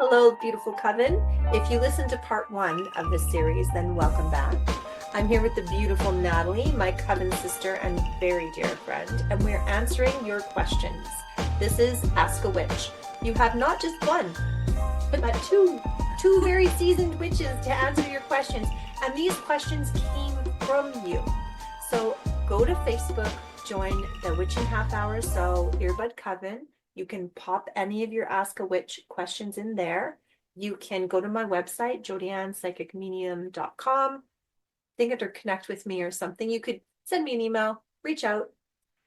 Hello, beautiful coven. If you listened to part one of this series, then welcome back. I'm here with the beautiful Natalie, my coven sister and very dear friend, and we're answering your questions. This is Ask a Witch. You have not just one, but two very seasoned witches to answer your questions, and these questions came from you. So go to Facebook, join the Witch in Half Hour So Earbud Coven. You can pop any of your Ask a Witch questions in there. You can go to my website, jodiannepsychicmedium.com. Think it or connect with me or something. You could send me an email, reach out.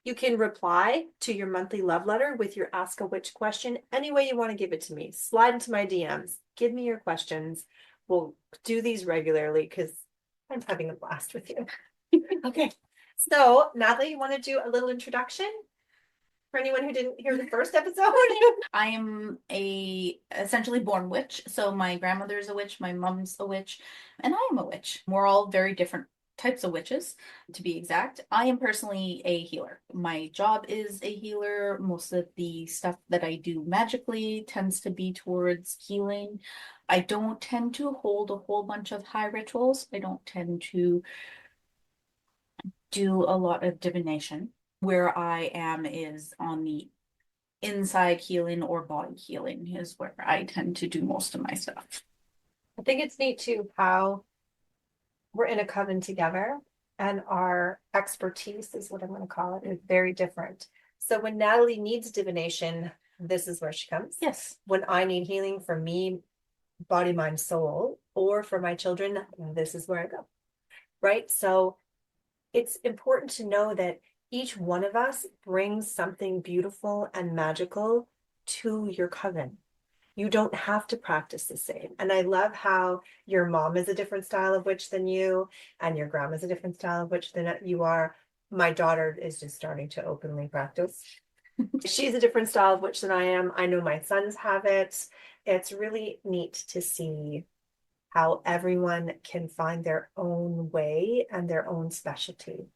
You can reply to your monthly love letter with your Ask a Witch question any way you want to give it to me. Slide into my DMs. Give me your questions. We'll do these regularly because I'm having a blast with you. Okay. So, Natalie, you want to do a little introduction? For anyone who didn't hear the first episode. I am a essentially born witch. So my grandmother is a witch, my mom's a witch, and I am a witch. We're all very different types of witches, to be exact. I am personally a healer. My job is a healer. Most of the stuff that I do magically tends to be towards healing. I don't tend to hold a whole bunch of high rituals. I don't tend to do a lot of divination. Where I am is on the inside healing or body healing is where I tend to do most of my stuff. I think it's neat too how we're in a coven together and our expertise is what I'm going to call it, is very different. So when Natalie needs divination, this is where she comes. Yes. When I need healing for me, body, mind, soul, or for my children, this is where I go. Right? So it's important to know that each one of us brings something beautiful and magical to your coven. You don't have to practice the same. And I love how your mom is a different style of witch than you, and your grandma's a different style of witch than you are. My daughter is just starting to openly practice. She's a different style of witch than I am. I know my sons have it. It's really neat to see how everyone can find their own way and their own specialty,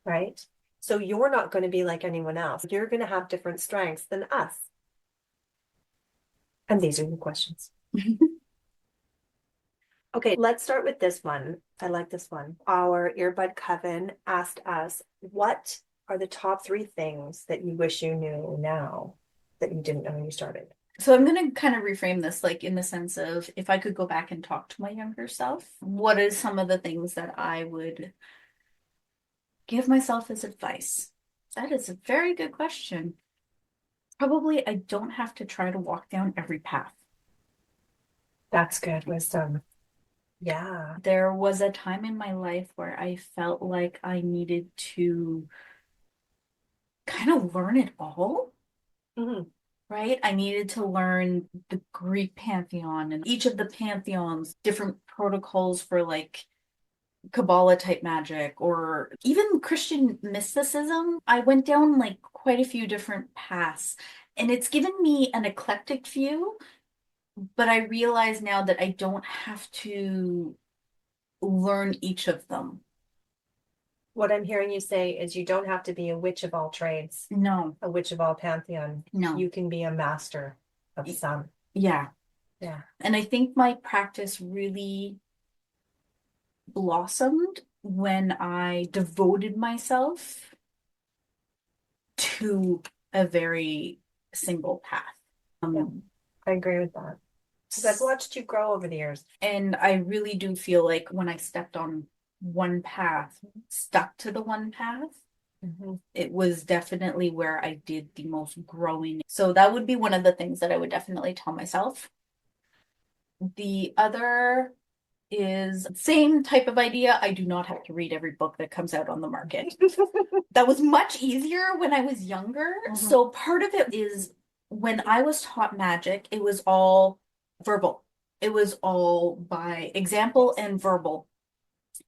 right? So you're not going to be like anyone else. You're going to have different strengths than us. And these are your questions. Okay, let's start with this one. I like this one. Our Earbud Coven asked us, what are the top 3 things that you wish you knew now that you didn't know when you started? So I'm going to kind of reframe this like in the sense of if I could go back and talk to my younger self, what is some of the things that I would give myself as advice? That is a very good question. Probably I don't have to try to walk down every path. That's good wisdom. Yeah. There was a time in my life where I felt like I needed to kind of learn it all. Mm-hmm. Right? I needed to learn the Greek pantheon and each of the pantheons, different protocols for like Kabbalah type magic or even Christian mysticism. I went down like quite a few different paths and it's given me an eclectic view, but I realize now that I don't have to learn each of them. What I'm hearing you say is you don't have to be a witch of all trades, No, a witch of all pantheon. no. You can be a master of some. Yeah. Yeah. And I think my practice really blossomed when I devoted myself to a very single path. Yeah, I agree with that. Because I've watched you grow over the years. And I really do feel like when I stepped on one path, stuck to the one path, it was definitely where I did the most growing. So that would be one of the things that I would definitely tell myself. The other is same type of idea. I do not have to read every book that comes out on the market. That was much easier when I was younger. So part of it is when I was taught magic, it was all verbal. It was all by example and verbal.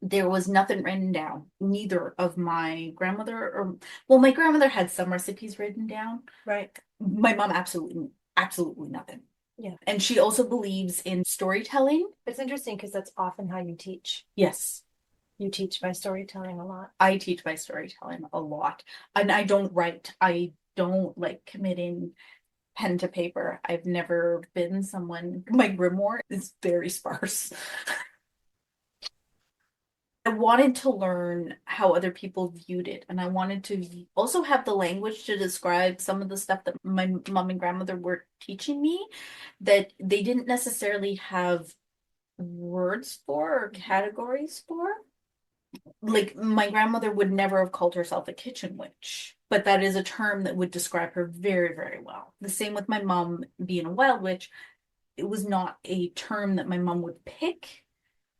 There was nothing written down. Neither of my grandmother or well, my grandmother had some recipes written down. Right. My mom absolutely nothing. Yeah. And she also believes in storytelling. It's interesting because that's often how you teach. Yes. You teach by storytelling a lot. I teach by storytelling a lot. And I don't write. I don't like committing pen to paper. I've never been someone, my grimoire is very sparse. I wanted to learn how other people viewed it, and I wanted to also have the language to describe some of the stuff that my mom and grandmother were teaching me that they didn't necessarily have words for or categories for. Like my grandmother would never have called herself a kitchen witch, but that is a term that would describe her very, very well. The same with my mom being a wild witch. It was not a term that my mom would pick,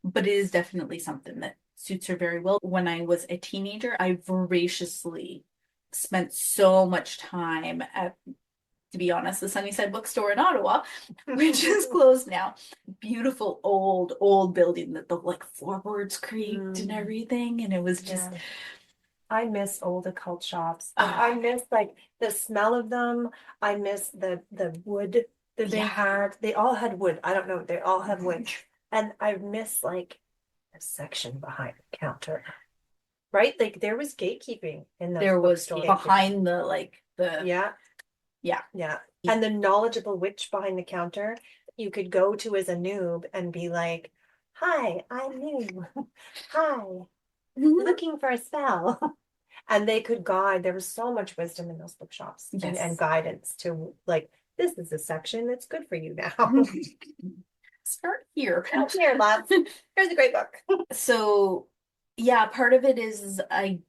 but it is definitely something that suits her very well. When I was a teenager, I voraciously spent so much time at, to be honest, the Sunnyside bookstore in Ottawa, which is closed now. Beautiful old building that the like floorboards creaked and everything. And it was just, I miss old occult shops. Like, I miss like the smell of them. I miss the wood that they had. They all had wood. I don't know. They all had wood. And I miss like a section behind the counter. Right? Like there was gatekeeping in the there was bookstore. behind the like the Yeah. yeah. Yeah. And the knowledgeable witch behind the counter you could go to as a noob and be like, "Hi, I'm new. Hi, looking for a spell." And they could guide. There was so much wisdom in those bookshops and guidance to like, this is a section that's good for you now. Start here. Here, lads. Here's a great book. So yeah, part of it is I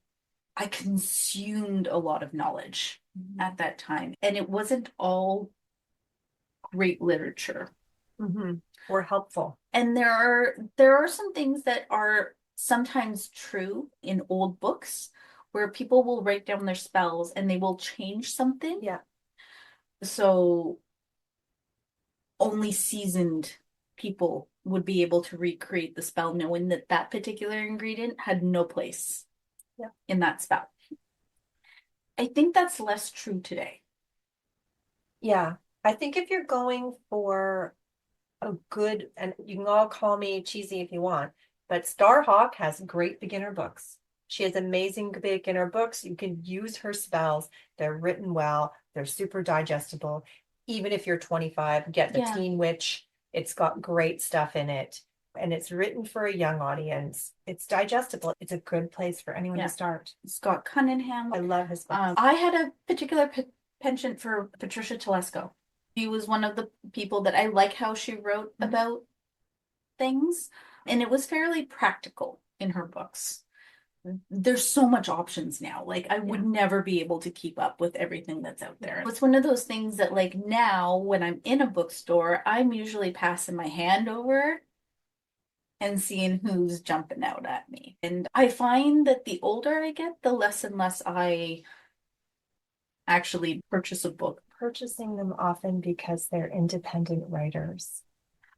consumed a lot of knowledge at that time, and it wasn't all great literature. Or helpful. And there are some things that are sometimes true in old books where people will write down their spells and they will change something. Yeah. So only seasoned people would be able to recreate the spell knowing that that particular ingredient had no place in that spell. I think that's less true today. Yeah. I think if you're going for a good, and you can all call me cheesy if you want, but Starhawk has great beginner books. She has amazing beginner books. You can use her spells. They're written well. They're super digestible. Even if you're 25, get the Teen Witch. It's got great stuff in it. And it's written for a young audience. It's digestible. It's a good place for anyone to start. Scott Cunningham. I love his books. I had a particular penchant for Patricia Telesco. She was one of the people that I like how she wrote about things, and it was fairly practical in her books. There's so much options now. Like I would never be able to keep up with everything that's out there. It's one of those things that like now when I'm in a bookstore, I'm usually passing my hand over and seeing who's jumping out at me. And I find that the older I get, the less and less I actually purchase a book. Purchasing them often because they're independent writers.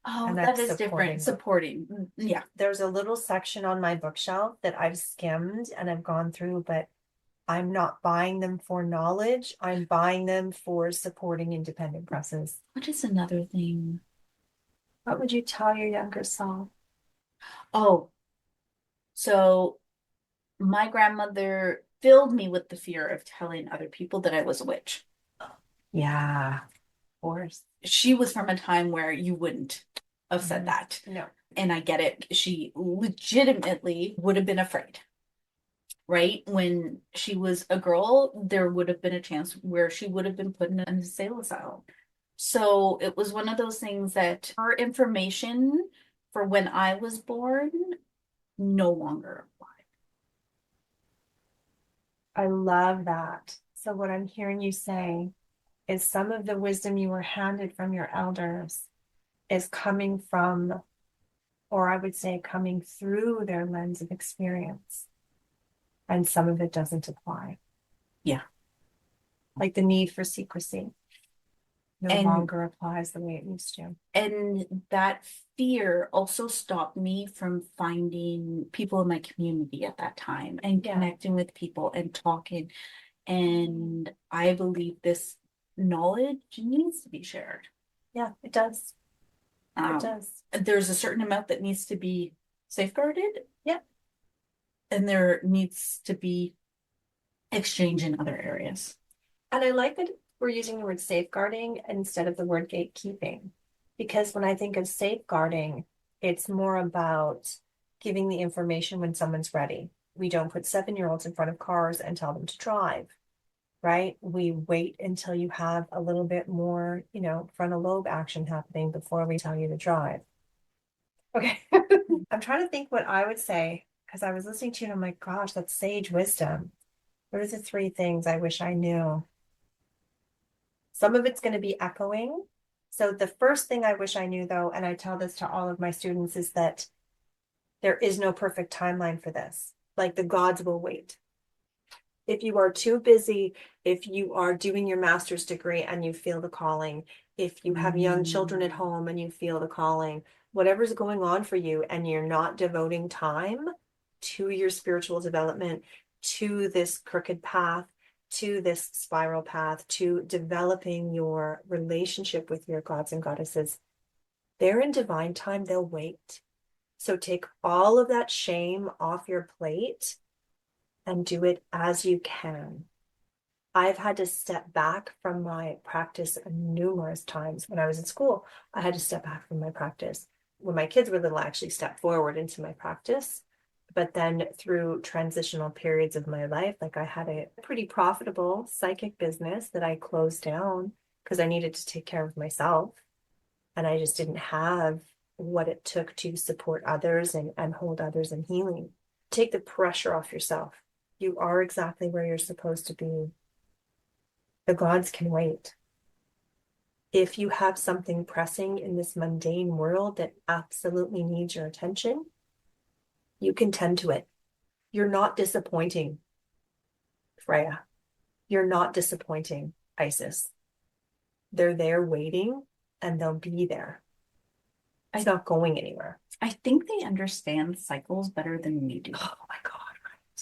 Oh, and that is different. Supporting. Yeah. There's a little section on my bookshelf that I've skimmed and I've gone through, but I'm not buying them for knowledge. I'm buying them for supporting independent presses. What is another thing? What would you tell your younger self? Oh, so my grandmother filled me with the fear of telling other people that I was a witch. Yeah, of course. She was from a time where you wouldn't have said that. No. And I get it. She legitimately would have been afraid. Right? When she was a girl, there would have been a chance where she would have been put in an insane asylum. So it was one of those things that her information for when I was born no longer applied. I love that. So what I'm hearing you say is some of the wisdom you were handed from your elders is coming from, or I would say coming through their lens of experience. And some of it doesn't apply. Yeah. Like the need for secrecy no longer applies the way it used to. And that fear also stopped me from finding people in my community at that time and connecting with people and talking. And I believe this knowledge needs to be shared. Yeah, it does. It does. There's a certain amount that needs to be safeguarded. Yeah. And there needs to be exchange in other areas. And I like that we're using the word safeguarding instead of the word gatekeeping. Because when I think of safeguarding, it's more about giving the information when someone's ready. We don't put 7-year-olds in front of cars and tell them to drive, right? We wait until you have a little bit more, frontal lobe action happening before we tell you to drive. Okay. I'm trying to think what I would say because I was listening to you and I'm like, gosh, that's sage wisdom. What are the 3 things I wish I knew? Some of it's going to be echoing. So the first thing I wish I knew, though, and I tell this to all of my students, is that there is no perfect timeline for this. Like the gods will wait. If you are too busy, if you are doing your master's degree and you feel the calling, if you have young children at home and you feel the calling, whatever's going on for you and you're not devoting time to your spiritual development, to this crooked path, to this spiral path, to developing your relationship with your gods and goddesses, they're in divine time, they'll wait. So take all of that shame off your plate and do it as you can. I've had to step back from my practice numerous times. When I was in school, I had to step back from my practice. When my kids were little, I actually stepped forward into my practice. But then through transitional periods of my life, like I had a pretty profitable psychic business that I closed down because I needed to take care of myself. And I just didn't have what it took to support others and hold others in healing. Take the pressure off yourself. You are exactly where you're supposed to be. The gods can wait. If you have something pressing in this mundane world that absolutely needs your attention, you can tend to it. You're not disappointing, Freya. You're not disappointing, Isis. They're there waiting and they'll be there. It's not going anywhere. I think they understand cycles better than we do. Oh my God.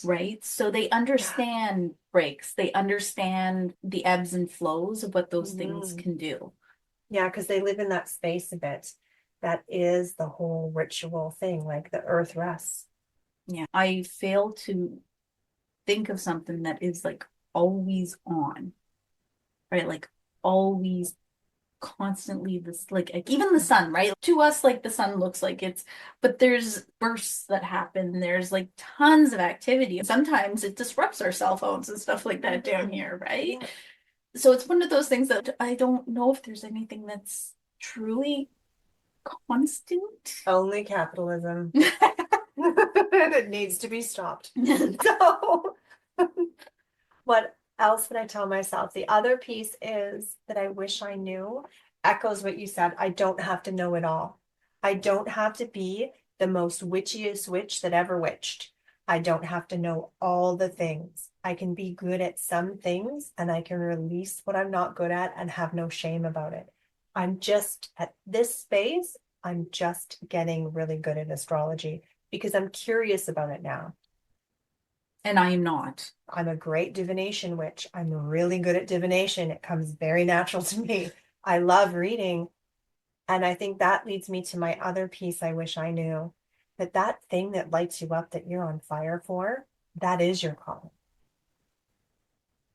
Right? So they understand breaks. They understand the ebbs and flows of what those things can do. Yeah, because they live in that space a bit. That is the whole ritual thing, like the earth rests. Yeah. I fail to think of something that is like always on, right? Like always constantly this like even the sun, right? To us, like the sun looks like it's, but there's bursts that happen. There's like tons of activity. Sometimes it disrupts our cell phones and stuff like that down here, right? Yeah. So it's one of those things that I don't know if there's anything that's truly constant. Only capitalism. It needs to be stopped. So what else would I tell myself? The other piece is that I wish I knew echoes what you said. I don't have to know it all. I don't have to be the most witchiest witch that ever witched. I don't have to know all the things. I can be good at some things and I can release what I'm not good at and have no shame about it. I'm just at this space, I'm just getting really good at astrology because I'm curious about it now. And I am not. I'm a great divination witch. I'm really good at divination. It comes very natural to me. I love reading. And I think that leads me to my other piece I wish I knew that that thing that lights you up that you're on fire for, that is your calling.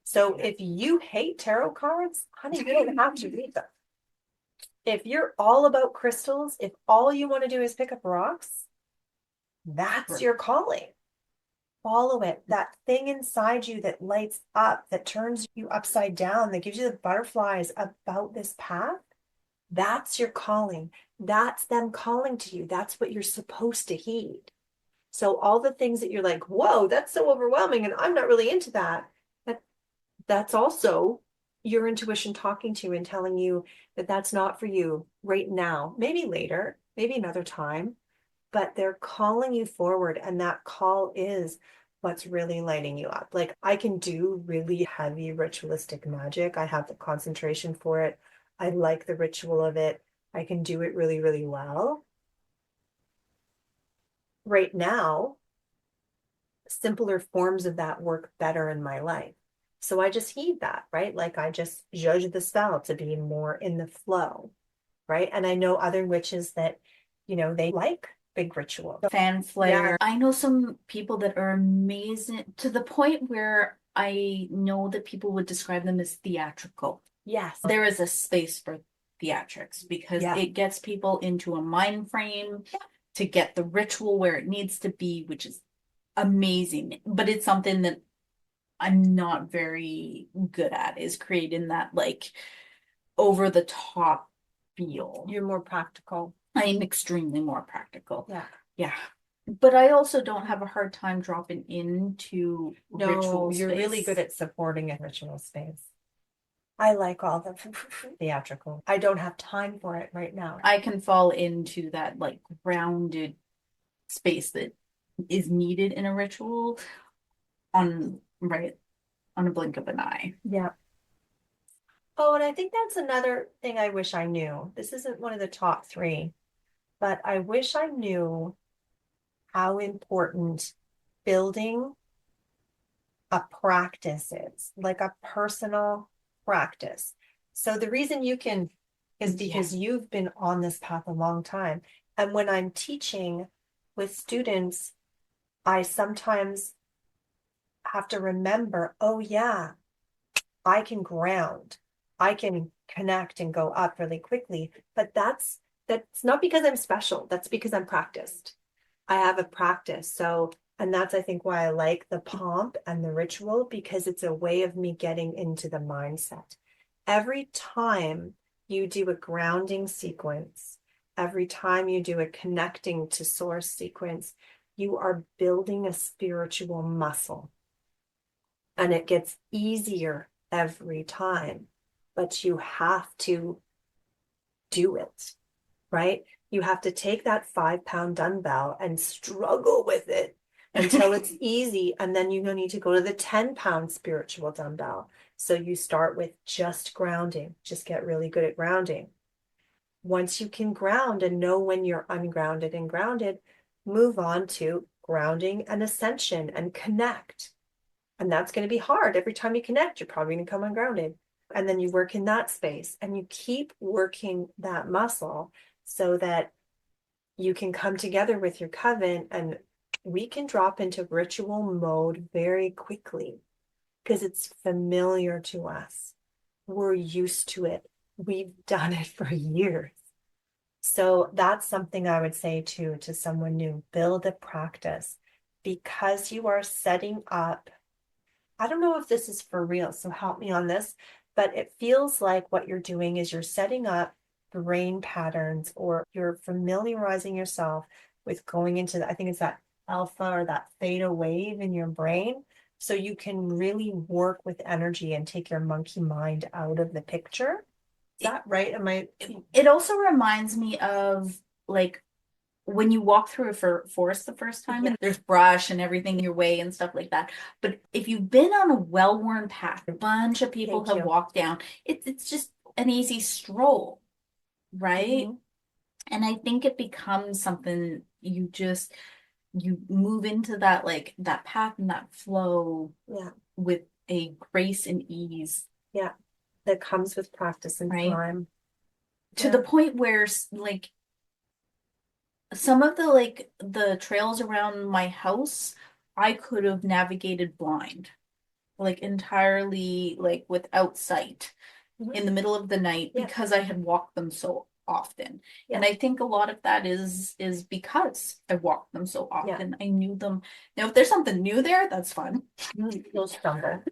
So if you hate tarot cards, honey, you don't have to read them. If you're all about crystals, if all you want to do is pick up rocks, that's your calling. Follow it. That thing inside you that lights up, that turns you upside down, that gives you the butterflies about this path, that's your calling. That's them calling to you. That's what you're supposed to heed. So all the things that you're like, whoa, that's so overwhelming and I'm not really into that. That's also your intuition talking to you and telling you that that's not for you right now. Maybe later, maybe another time, but they're calling you forward. And that call is what's really lighting you up. Like I can do really heavy ritualistic magic. I have the concentration for it. I like the ritual of it. I can do it really, really well. Right now, simpler forms of that work better in my life. So I just heed that, right? Like I just judge the spell to be more in the flow, right? And I know other witches that, they like big ritual. Fanfare. Yeah. I know some people that are amazing to the point where I know that people would describe them as theatrical. Yes. There is a space for theatrics because Yeah. it gets people into a mind frame to get the ritual where it needs to be, which is amazing. But it's something that I'm not very good at, is creating that like over the top feel. You're more practical. I am extremely more practical. Yeah. Yeah. But I also don't have a hard time dropping into ritual No, you're really space. good at supporting a ritual space. I like all the theatrical. I don't have time for it right now. I can fall into that like grounded space that is needed in a ritual on right on a blink of an eye. Yeah. Oh, and I think that's another thing I wish I knew. This isn't one of the top three, but I wish I knew how important building a practice is, like a personal practice. So the reason you can is because you've been on this path a long time. And when I'm teaching with students, I sometimes have to remember, oh yeah, I can ground. I can connect and go up really quickly. But that's not because I'm special. That's because I'm practiced. I have a practice. So, and that's, I think, why I like the pomp and the ritual, because it's a way of me getting into the mindset. Every time you do a grounding sequence, every time you do a connecting to source sequence, you are building a spiritual muscle. And it gets easier every time, but you have to do it, right? You have to take that 5 pound dumbbell and struggle with it until it's easy. And then you need to go to the 10 pound spiritual dumbbell. So you start with just grounding, just get really good at grounding. Once you can ground and know when you're ungrounded and grounded, move on to grounding and ascension and connect. And that's going to be hard. Every time you connect, you're probably going to come ungrounded. And then you work in that space and you keep working that muscle so that you can come together with your coven, and we can drop into ritual mode very quickly because it's familiar to us. We're used to it. We've done it for years. So that's something I would say to someone new, build a practice because you are setting up. I don't know if this is for real, so help me on this, but it feels like what you're doing is you're setting up brain patterns, or you're familiarizing yourself with going into I think it's that alpha or that theta wave in your brain. So you can really work with energy and take your monkey mind out of the picture. Is that right? Am I? It also reminds me of like when you walk through a forest the first time and there's brush and everything your way and stuff like that. But if you've been on a well-worn path, a bunch of people have walked down, it's just an easy stroll, right? And I think it becomes something you move into that like that path and that flow with a grace and ease. Yeah. That comes with practice and time. To the point where like some of the trails around my house, I could have navigated blind, like entirely like without sight in the middle of the night because I had walked them so often. And I think a lot of that is because I walked them so often. I knew them. Now, if there's something new there, that's fun. You'll stumble.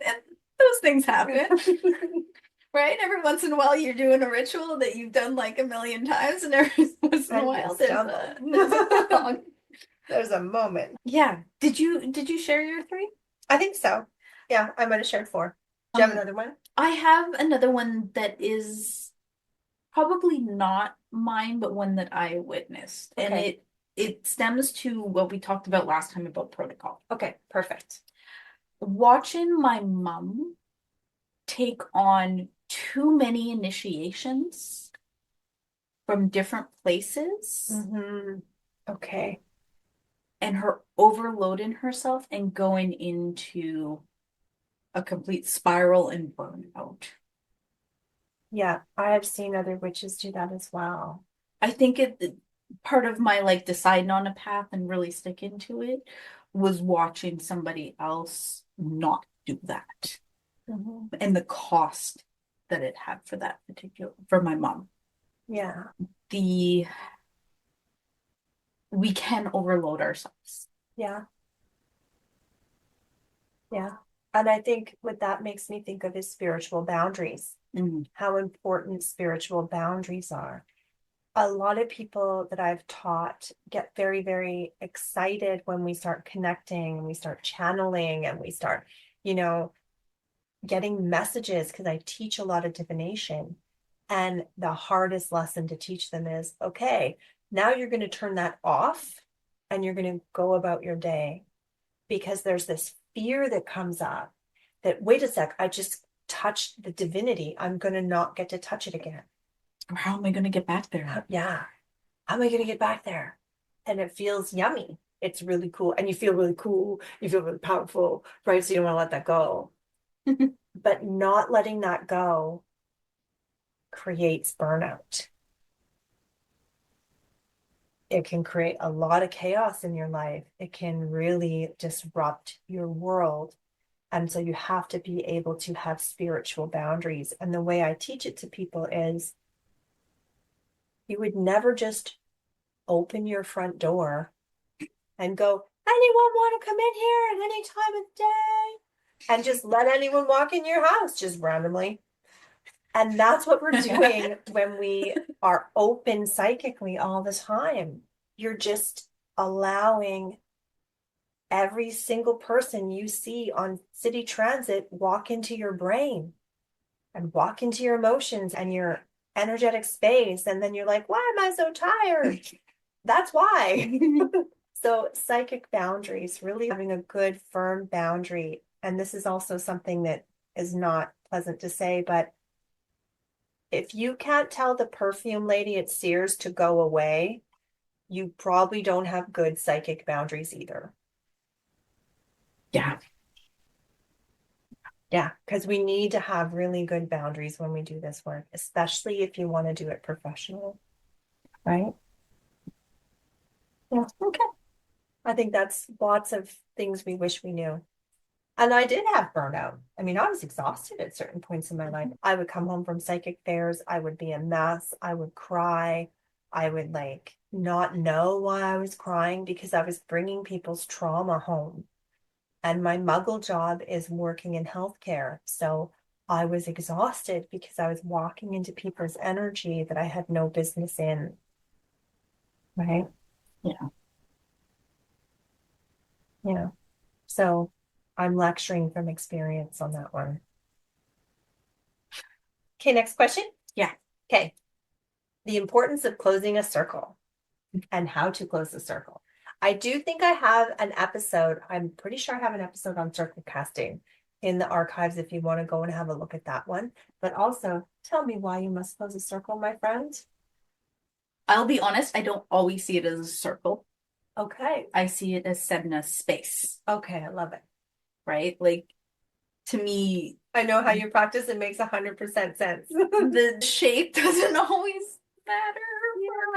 And those things happen. Right? Every once in a while you're doing a ritual that you've done like a million times, and every once in a while there's a moment. Yeah. Did you share your three? I think so. Yeah, I might have shared four. Do you have another one? I have another one that is probably not mine, but one that I witnessed. Okay. And it stems to what we talked about last time about protocol. Okay, perfect. Watching my mom take on too many initiations from different places. Okay. And her overloading herself and going into a complete spiral and burnout. Yeah, I have seen other witches do that as well. I think part of my like deciding on a path and really sticking to it was watching somebody else not do that. and the cost that it had for that particular, for my mom. Yeah. We can overload ourselves. Yeah. Yeah. And I think what that makes me think of is spiritual boundaries, how important spiritual boundaries are. A lot of people that I've taught get very, very excited when we start connecting and we start channeling and we start, you know, getting messages because I teach a lot of divination. And the hardest lesson to teach them is, okay, now you're going to turn that off and you're going to go about your day, because there's this fear that comes up that, wait a sec, I just touched the divinity. I'm going to not get to touch it again. Or how am I going to get back there? Yeah. How am I going to get back there? And it feels yummy. It's really cool. And you feel really cool. You feel really powerful, right? So you don't want to let that go. But not letting that go creates burnout. It can create a lot of chaos in your life. It can really disrupt your world. And so you have to be able to have spiritual boundaries. And the way I teach it to people is you would never just open your front door and go, anyone want to come in here at any time of day? And just let anyone walk in your house just randomly. And that's what we're doing when we are open psychically all the time. You're just allowing every single person you see on city transit walk into your brain and walk into your emotions and your energetic space. And then you're like, why am I so tired? That's why. So psychic boundaries, really having a good, firm boundary. And this is also something that is not pleasant to say, but if you can't tell the perfume lady at Sears to go away, you probably don't have good psychic boundaries either. Yeah. Yeah, because we need to have really good boundaries when we do this work, especially if you want to do it professionally, right? Yeah, okay. I think that's lots of things we wish we knew. And I did have burnout. I mean, I was exhausted at certain points in my life. I would come home from psychic fairs. I would be a mess. I would cry. I would like not know why I was crying because I was bringing people's trauma home. And my muggle job is working in healthcare. So I was exhausted because I was walking into people's energy that I had no business in. Right? Yeah. Yeah. So I'm lecturing from experience on that one. Okay, next question. Yeah. Okay. The importance of closing a circle and how to close the circle. I do think I have an episode. I'm pretty sure I have an episode on circle casting in the archives if you want to go and have a look at that one. But also, tell me why you must close a circle, my friend. I'll be honest, I don't always see it as a circle. Okay. I see it as setting a space, Okay, I love it. right? Like, to me, I know how you practice. It makes 100% sense. the shape doesn't always matter.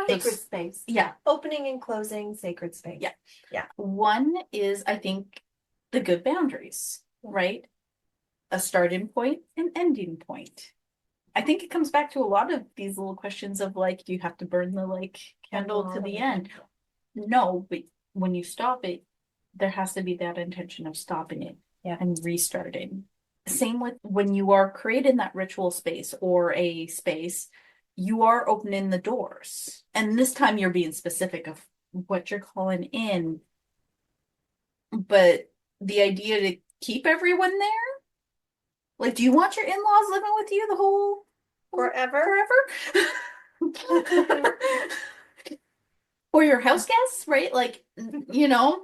Yeah. Sacred space. Yeah. Opening and closing sacred space. Yeah. Yeah. One is, I think, the good boundaries, right? A starting point and ending point. I think it comes back to a lot of these little questions of like, do you have to burn the like candle to the end? No, but when you stop it, there has to be that intention of stopping it, yeah, and restarting. Same with when you are creating that ritual space or a space, you are opening the doors. And this time you're being specific of what you're calling in. But the idea to keep everyone there, like, do you want your in-laws living with you the whole forever? Or your house guests, right? Like, you know,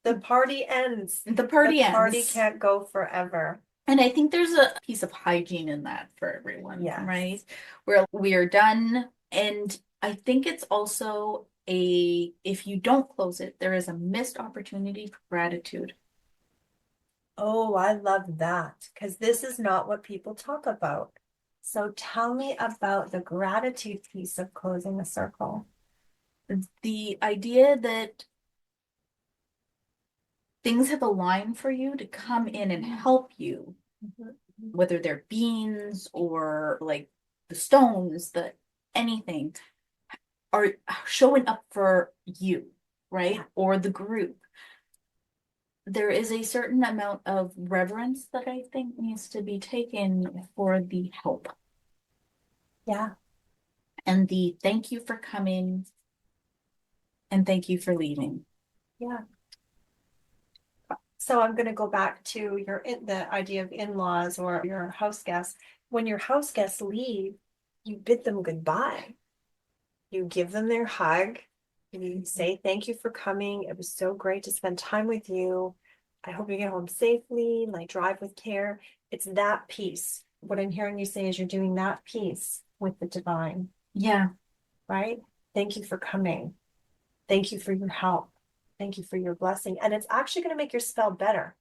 the party ends. The party can't go forever. And I think there's a piece of hygiene in that for everyone, yes, right? Where we are done. And I think it's also if you don't close it, there is a missed opportunity for gratitude. Oh, I love that because this is not what people talk about. So tell me about the gratitude piece of closing a circle. The idea that things have aligned for you to come in and help you whether they're beans or like the stones, the anything, are showing up for you, right? Yeah. Or the group. There is a certain amount of reverence that I think needs to be taken for the help Yeah. and the thank you for coming and thank you for leaving. Yeah. So I'm going to go back to the idea of in-laws or your house guests. When your house guests leave, you bid them goodbye. You give them their hug. You say, thank you for coming. It was so great to spend time with you. I hope you get home safely, like drive with care. It's that piece. What I'm hearing you say is you're doing that piece with the divine, Yeah. right? Thank you for coming. Thank you for your help. Thank you for your blessing. And it's actually going to make your spell better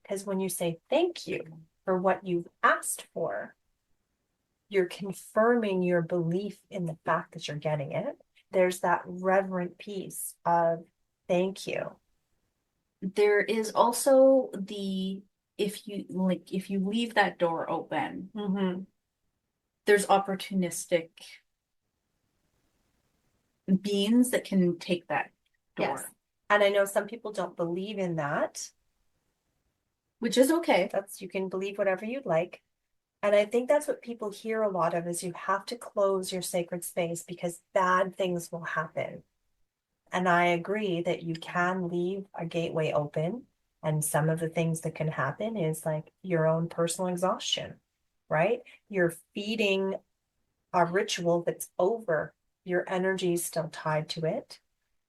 because when you say thank you for what you've asked for, you're confirming your belief in the fact that you're getting it. There's that reverent piece of thank you. There is also the if you leave that door open, Mm-hmm. there's opportunistic beings that can take that Yes. door, And I know some people don't believe in that. which is okay. You can believe whatever you'd like. And I think that's what people hear a lot of is you have to close your sacred space because bad things will happen. And I agree that you can leave a gateway open. And some of the things that can happen is like your own personal exhaustion, right? You're feeding a ritual that's over. Your energy is still tied to it.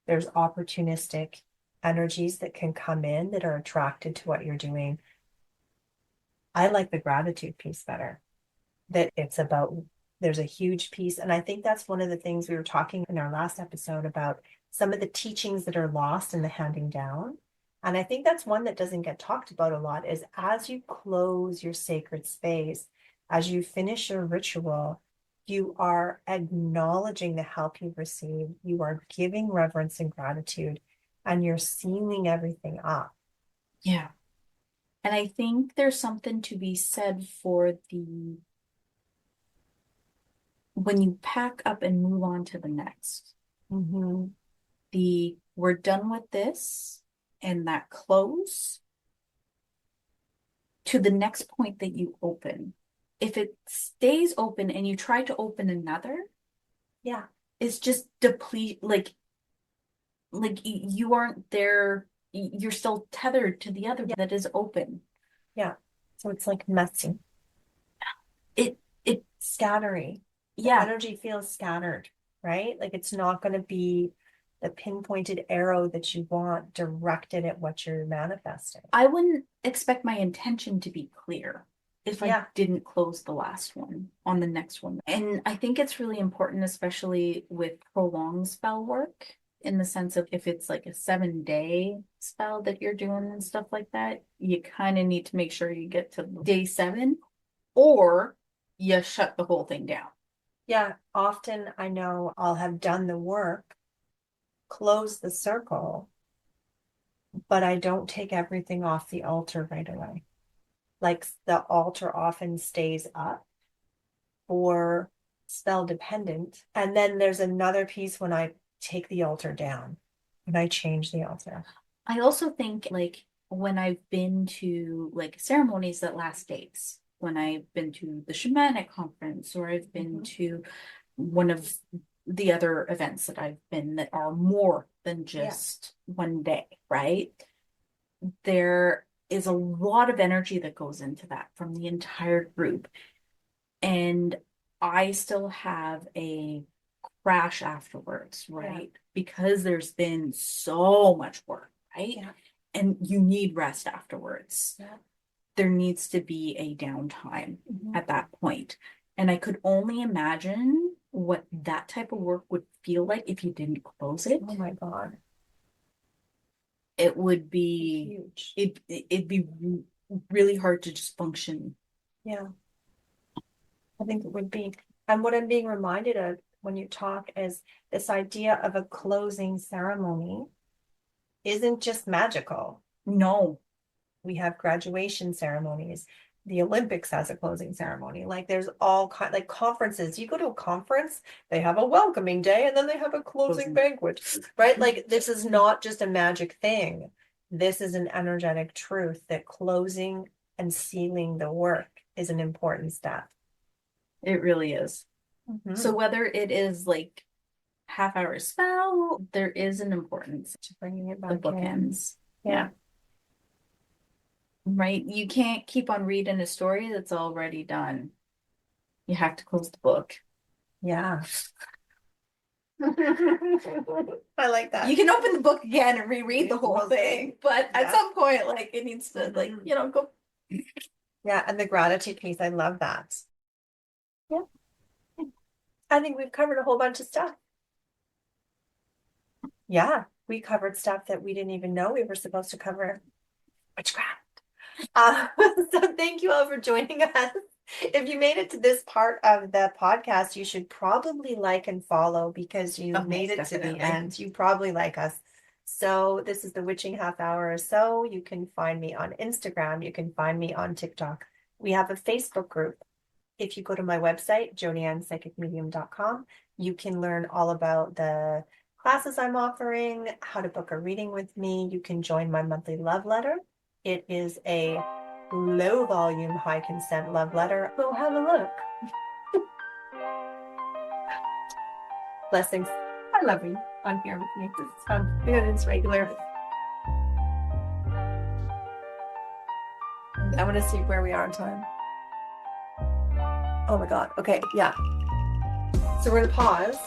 There's opportunistic energies that can come in that are attracted to what you're doing. I like the gratitude piece better, that it's about, there's a huge piece. And I think that's one of the things we were talking in our last episode about some of the teachings that are lost in the handing down. And I think that's one that doesn't get talked about a lot is as you close your sacred space, as you finish your ritual, you are acknowledging the help you've received. You are giving reverence and gratitude, and you're sealing everything up. Yeah. And I think there's something to be said for the when you pack up and move on to the next. Mm-hmm. The we're done with this and that close to the next point that you open. If it stays open and you try to open another, Yeah. it's just deplete like you aren't there, you're still tethered to the other Yeah. that is open. Yeah. So it's like messy, It scattery. The yeah, energy feels scattered, right? Like it's not going to be the pinpointed arrow that you want directed at what you're manifesting. I wouldn't expect my intention to be clear if I Yeah. didn't close the last one on the next one. And I think it's really important, especially with prolonged spell work, in the sense of if it's like a 7 day spell that you're doing and stuff like that, you kind of need to make sure you get to day 7 or you shut the whole thing down. Yeah. Often I know I'll have done the work, close the circle, but I don't take everything off the altar right away. Like the altar often stays up or spell dependent. And then there's another piece when I take the altar down, when I change the altar. I also think like when I've been to like ceremonies that last days, when I've been to the shamanic conference or I've been Mhm. to one of the other events that I've been that are more than Yeah. just 1 day, right? There is a lot of energy that goes into that from the entire group. And I still have a crash afterwards, right? Yeah. Because there's been so much work, right? Yeah. And you need rest afterwards. Yeah. There needs to be a downtime Mhm. at that point. And I could only imagine what that type of work would feel like if you didn't close it. Oh my God. It would be Huge. it'd be really hard to just function. Yeah, I think it would be. And what I'm being reminded of when you talk is this idea of a closing ceremony isn't just magical. No. We have graduation ceremonies. The Olympics has a closing ceremony. Like there's all kind like conferences. You go to a conference, they have a welcoming day and then they have a closing banquet, right? Like this is not just a magic thing. This is an energetic truth that closing and sealing the work is an important step. It really is. Mm-hmm. So whether it is like half-hour spell, there is an importance To bringing it the back in. bookends. Yeah. Right? You can't keep on reading a story that's already done. You have to close the book. Yeah. I like that. You can open the book again and reread the whole thing, but at some point, like it needs to, like, you know, go. Yeah, and the gratitude piece, I love that. Yeah. I think we've covered a whole bunch of stuff. Yeah, we covered stuff that we didn't even know we were supposed to cover. Witchcraft. So thank you all for joining us. If you made it to this part of the podcast, you should probably like and follow because you made it to the end. You probably like us. So this is the Witching Half Hour or so. You can find me on Instagram. You can find me on TikTok. We have a Facebook group. If you go to my website, jodiannpsychicmedium.com, you can learn all about the classes I'm offering, how to book a reading with me. You can join my monthly love letter. It is a low volume, high consent love letter. Go have a look. Blessings. I love you on here with me. This is fun. It's regular. I want to see where we are in time. Oh my God. Okay. Yeah. So we're going to pause.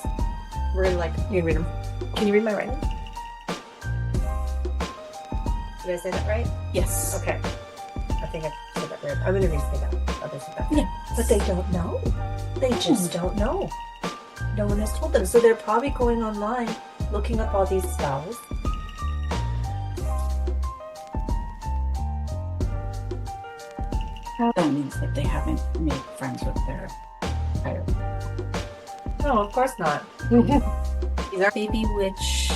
We're going to you can read them. Can you read my writing? Did I say that right? Yes. Okay. I think I said that weird. I'm going to restate that. Others said that. Yeah. But they don't know. They just don't know. No one has told them. So they're probably going online, looking up all these spells. That means that they haven't made friends with their higher. No, of course not. Baby witch